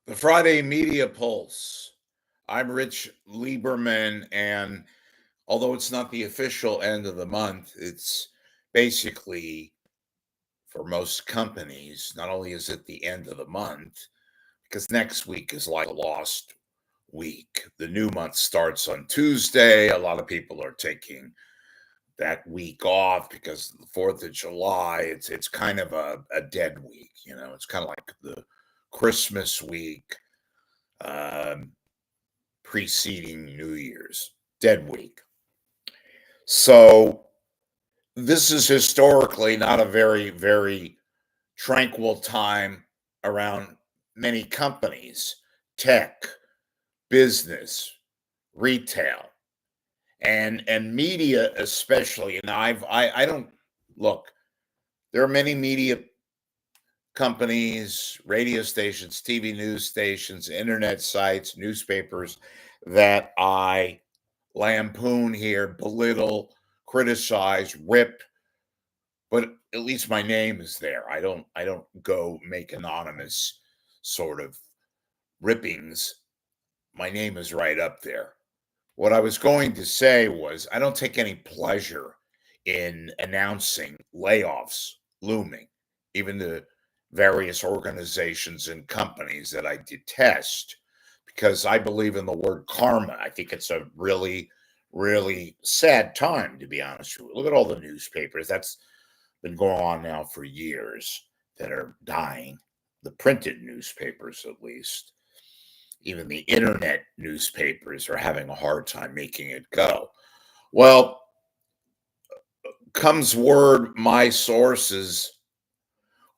The Friday Media Pulse. I'm Rich Lieberman, and although it's not the official end of the month, it's basically for most companies, not only is it the end of the month, because next week is like a lost week. The new month starts on Tuesday. A lot of people are taking that week off because the 4th of July, it's kind of a dead week, it's kind of like the Christmas week. Preceding New Year's, dead week. So this is historically not a very, very tranquil time around many companies, tech, business, retail, and media especially. And I don't look. There are many media companies, radio stations, TV news stations, internet sites, newspapers that I lampoon here, belittle, criticize, rip, but at least my name is there. I don't go make anonymous sort of rippings. My name is right up there. What I was going to say was I don't take any pleasure in announcing layoffs looming, even the various organizations and companies that I detest, because I believe in the word karma. I think it's a really, really sad time, to be honest with you. Look at all the newspapers. That's been going on now for years that are dying, the printed newspapers at least. Even the internet newspapers are having a hard time making it go. Well, comes word my sources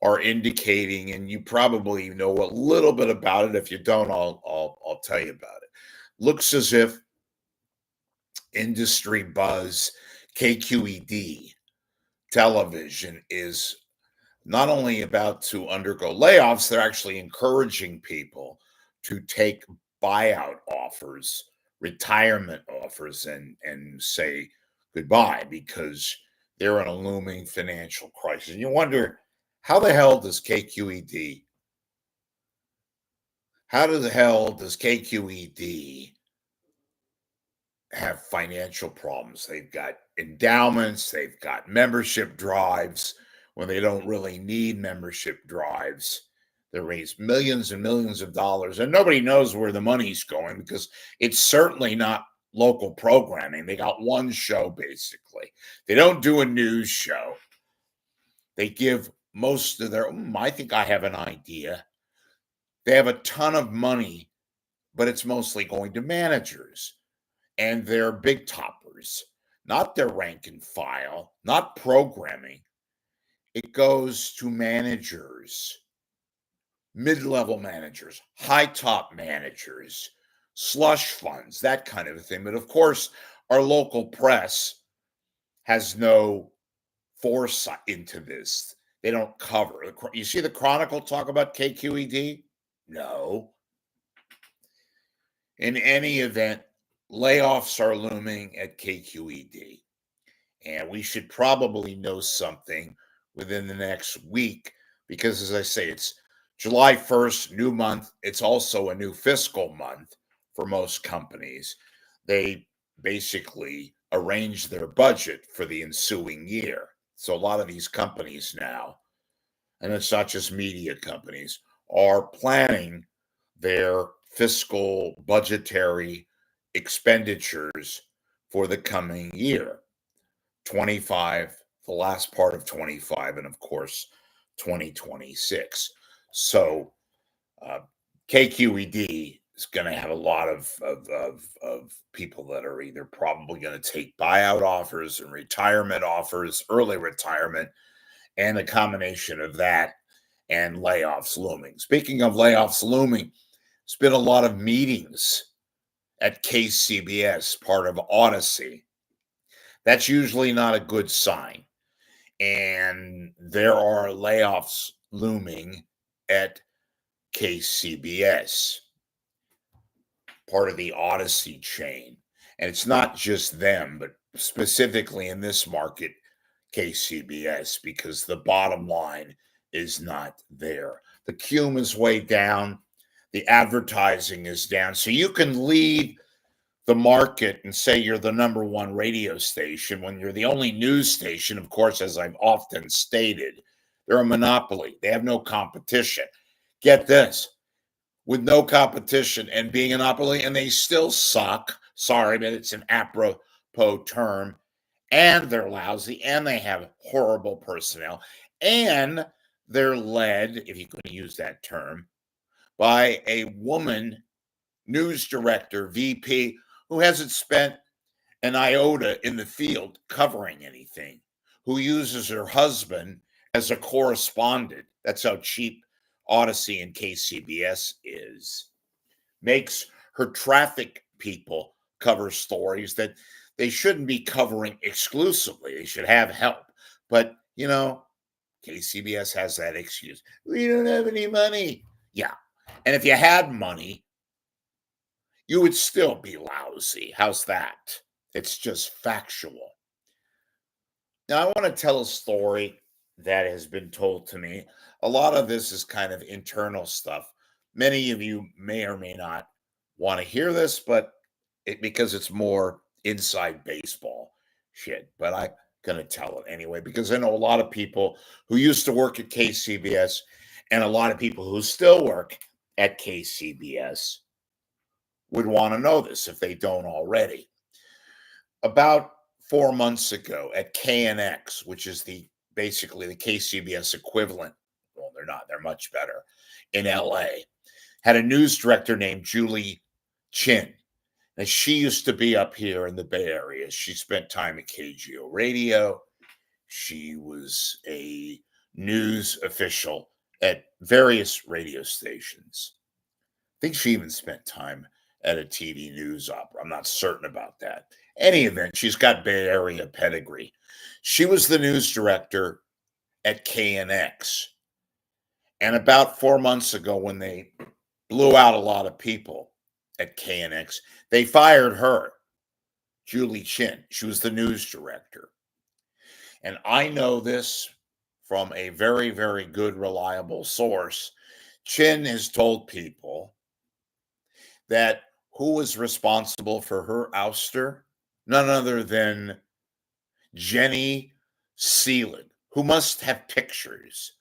are indicating, and you probably know a little bit about it. If you don't, I'll tell you about it. Looks as if industry buzz KQED television is not only about to undergo layoffs, they're actually encouraging people to take buyout offers, retirement offers, and say goodbye because they're in a looming financial crisis. And you wonder, how the hell does KQED, how the hell does KQED have financial problems? They've got endowments, they've got membership drives when they don't really need membership drives. They raise millions and millions of dollars, and nobody knows where the money's going because it's certainly not local programming. They got one show, basically. They don't do a news show. They give most of their, I think I have an idea. They have a ton of money, but it's mostly going to managers and their big toppers, not their rank and file, not programming. It goes to managers, mid-level managers, high top managers, slush funds, that kind of a thing. But of course, our local press has no foresight into this. They don't cover. You see the Chronicle talk about KQED? No. In any event, layoffs are looming at KQED. And we should probably know something within the next week because, as I say, it's July 1st, new month. It's also a new fiscal month for most companies. They basically arrange their budget for the ensuing year. So a lot of these companies now, and it's not just media companies, are planning their fiscal budgetary expenditures for the coming year. 25, the last part of 25, and of course, 2026. So KQED is going to have a lot of people that are either probably going to take buyout offers and retirement offers, early retirement, and a combination of that and layoffs looming. Speaking of layoffs looming, there's been a lot of meetings at KCBS, part of Odyssey. That's usually not a good sign. And there are layoffs looming at KCBS, part of the Odyssey chain. And it's not just them, but specifically in this market, KCBS, because the bottom line is not there. The cume is way down. The advertising is down. So you can lead the market and say you're the number one radio station when you're the only news station. Of course, as I've often stated, they're a monopoly. They have no competition. Get this, with no competition and being a monopoly, and they still suck. Sorry, but it's an apropos term. And they're lousy, and they have horrible personnel, and they're led, if you can use that term, by a woman news director, VP, who hasn't spent an iota in the field covering anything, who uses her husband as a correspondent. That's how cheap Odyssey and KCBS is. Makes her traffic people cover stories that they shouldn't be covering exclusively. They should have help. But, KCBS has that excuse. We don't have any money. Yeah. And if you had money, you would still be lousy. How's that? It's just factual. Now, I want to tell a story that has been told to me. A lot of this is kind of internal stuff. Many of you may or may not want to hear this, but because it's more inside baseball shit. But I'm going to tell it anyway because I know a lot of people who used to work at KCBS and a lot of people who still work at KCBS would want to know this if they don't already. About 4 months ago at KNX, which is basically the KCBS equivalent. Well, they're not, they're much better in LA, had a news director named Julie Chin. And she used to be up here in the Bay Area. She spent time at KGO Radio. She was a news official at various radio stations. I think she even spent time at a TV news opera. I'm not certain about that. Any event, she's got Bay Area pedigree. She was the news director at KNX. And about 4 months ago, when they blew out a lot of people at KNX, they fired her, Julie Chin. She was the news director. And I know this from a very, very good, reliable source. Chin has told people that who was responsible for her ouster? None other than Jenny Seelig, who must have pictures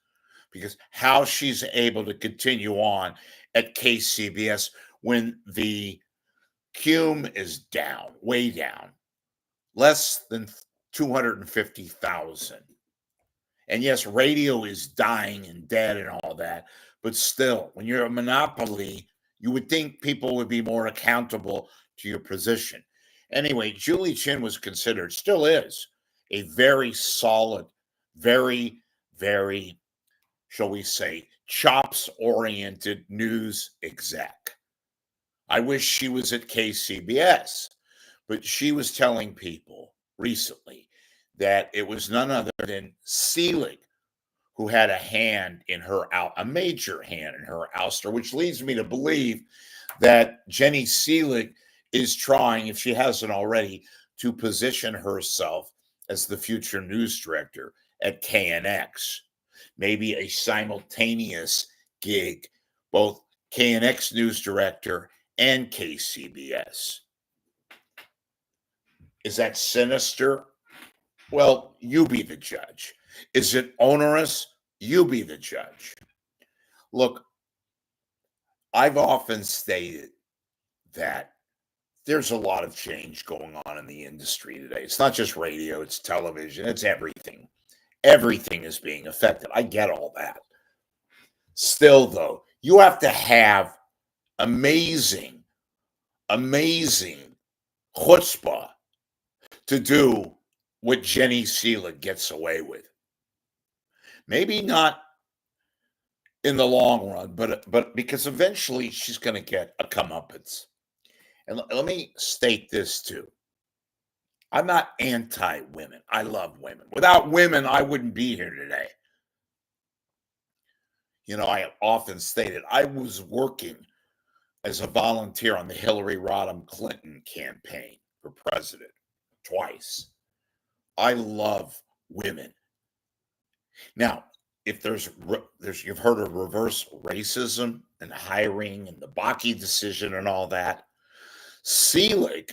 because how she's able to continue on at KCBS when the cume is down, way down, less than 250,000. And yes, radio is dying and dead and all that, but still, when you're a monopoly, you would think people would be more accountable to your position. Anyway, Julie Chin was considered, still is, a very solid, very, very, shall we say, chops-oriented news exec. I wish she was at KCBS, but she was telling people recently that it was none other than Seelig who had a major hand in her ouster, which leads me to believe that Jenny Seelig is trying, if she hasn't already, to position herself as the future news director at KNX. Maybe a simultaneous gig, both KNX news director and KCBS. Is that sinister? Well, you be the judge. Is it onerous? You be the judge. Look, I've often stated that there's a lot of change going on in the industry today. It's not just radio, it's television, it's everything. Everything is being affected. I get all that. Still, though, you have to have amazing, amazing chutzpah to do what Jenny Seelig gets away with. Maybe not in the long run, but because eventually she's going to get a comeuppance. And let me state this too. I'm not anti-women. I love women. Without women, I wouldn't be here today. I have often stated I was working as a volunteer on the Hillary Rodham Clinton campaign for president twice. I love women. Now, if you've heard of reverse racism and hiring and the Baki decision and all that, Seelig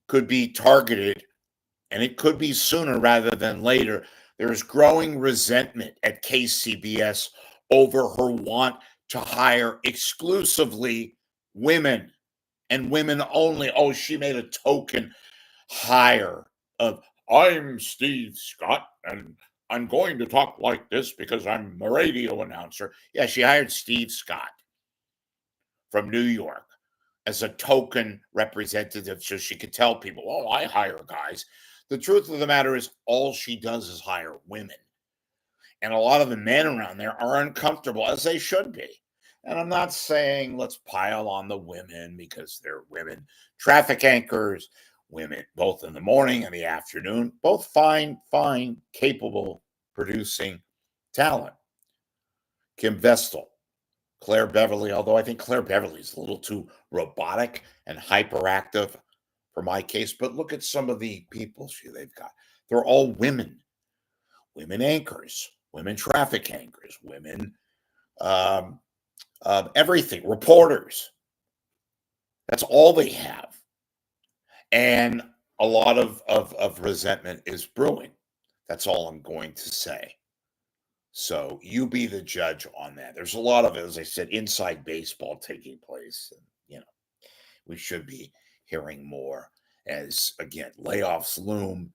could be targeted, and it could be sooner rather than later. There's growing resentment at KCBS over her want to hire exclusively women and women only. Oh, she made a token hire of, I'm Steve Scott and I'm going to talk like this because I'm a radio announcer. Yeah, she hired Steve Scott from New York as a token representative so she could tell people, oh, I hire guys. The truth of the matter is, all she does is hire women. And a lot of the men around there are uncomfortable, as they should be. And I'm not saying let's pile on the women because they're women traffic anchors, women both in the morning and the afternoon, both fine, capable, producing talent. Kim Vestal, Claire Beverly, although I think Claire Beverly is a little too robotic and hyperactive for my case. But look at some of the people they've got. They're all women anchors, women traffic anchors, women everything, reporters. That's all they have. And a lot of resentment is brewing. That's all I'm going to say. So you be the judge on that. There's a lot of, as I said, inside baseball taking place. And, we should be hearing more as, again, layoffs loom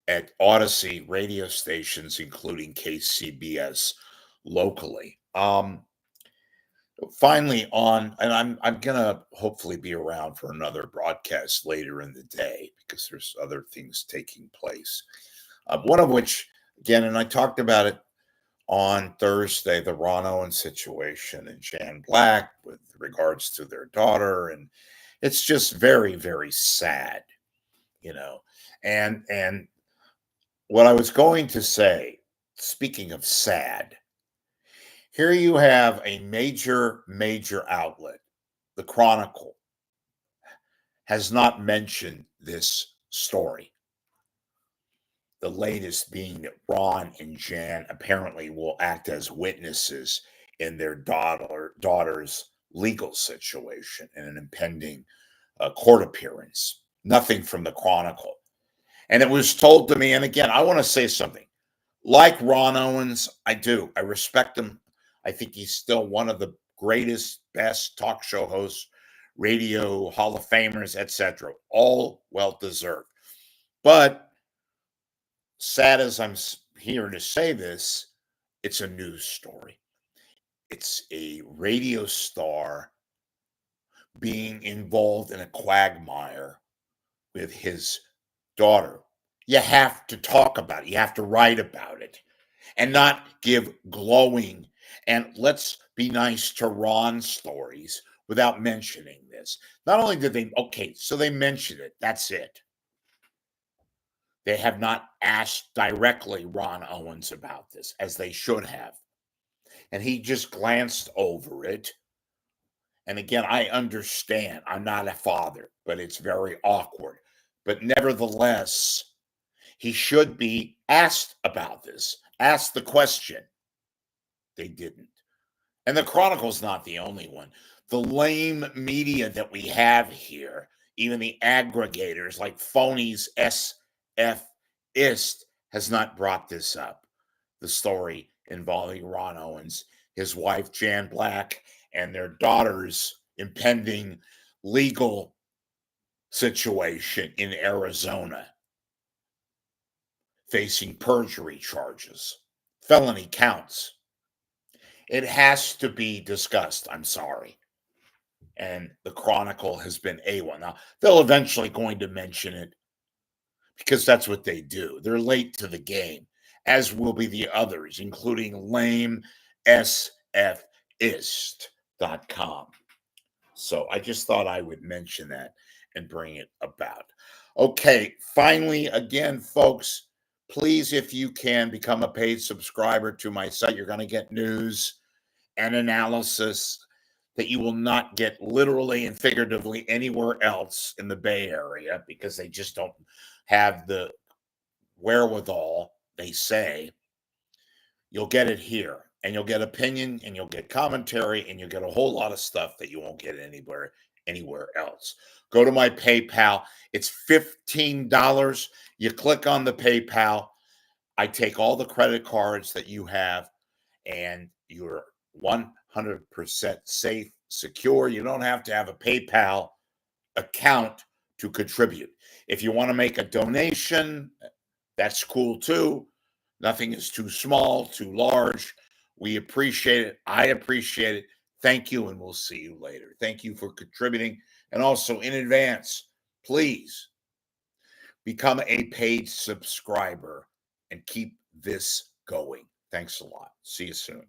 at Odyssey radio stations, including KCBS locally. Finally, and I'm gonna hopefully be around for another broadcast later in the day because there's other things taking place. One of which, again, and I talked about it on Thursday, the Ron Owen situation and Jan Black with regards to their daughter, and it's just very, very sad, And what I was going to say, speaking of sad, here you have a major outlet, the Chronicle, has not mentioned this story. The latest being that Ron and Jan apparently will act as witnesses in their daughter's legal situation in an impending court appearance. Nothing from the Chronicle. And it was told to me, and again, I want to say something. Like Ron Owens, I do. I respect him. I think he's still one of the greatest, best talk show hosts, radio Hall of Famers, etc. All well deserved. But sad as I'm here to say this, it's a news story. It's a radio star being involved in a quagmire with his daughter. You have to talk about it. You have to write about it and not give glowing and let's be nice to Ron stories without mentioning this. Not only did so they mentioned it. That's it. They have not asked directly Ron Owens about this, as they should have. And he just glanced over it. And again, I understand. I'm not a father, but it's very awkward. But nevertheless, he should be asked about this, asked the question. They didn't. And the Chronicle's not the only one. The lame media that we have here, even the aggregators like Phony's SFist, has not brought this up. The story involving Ron Owens, his wife Jan Black, and their daughter's impending legal situation in Arizona, facing perjury charges, felony counts. It has to be discussed. I'm sorry. And the Chronicle has been A1. Now, they'll eventually going to mention it because that's what they do. They're late to the game, as will be the others, including lamesfist.com. So I just thought I would mention that and bring it about. Okay, finally, again, folks, please, if you can, become a paid subscriber to my site. You're going to get news and analysis that you will not get literally and figuratively anywhere else in the Bay Area because they just don't have the wherewithal, they say, You'll get it here, and you'll get opinion, and you'll get commentary, and you'll get a whole lot of stuff that you won't get anywhere else. Go to my PayPal. It's $15. You click on the PayPal. I take all the credit cards that you have, and you're 100% safe, secure. You don't have to have a PayPal account to contribute. If you want to make a donation, that's cool too. Nothing is too small, too large. We appreciate it. I appreciate it. Thank you, and we'll see you later. Thank you for contributing. And also in advance, please become a paid subscriber and keep this going. Thanks a lot. See you soon.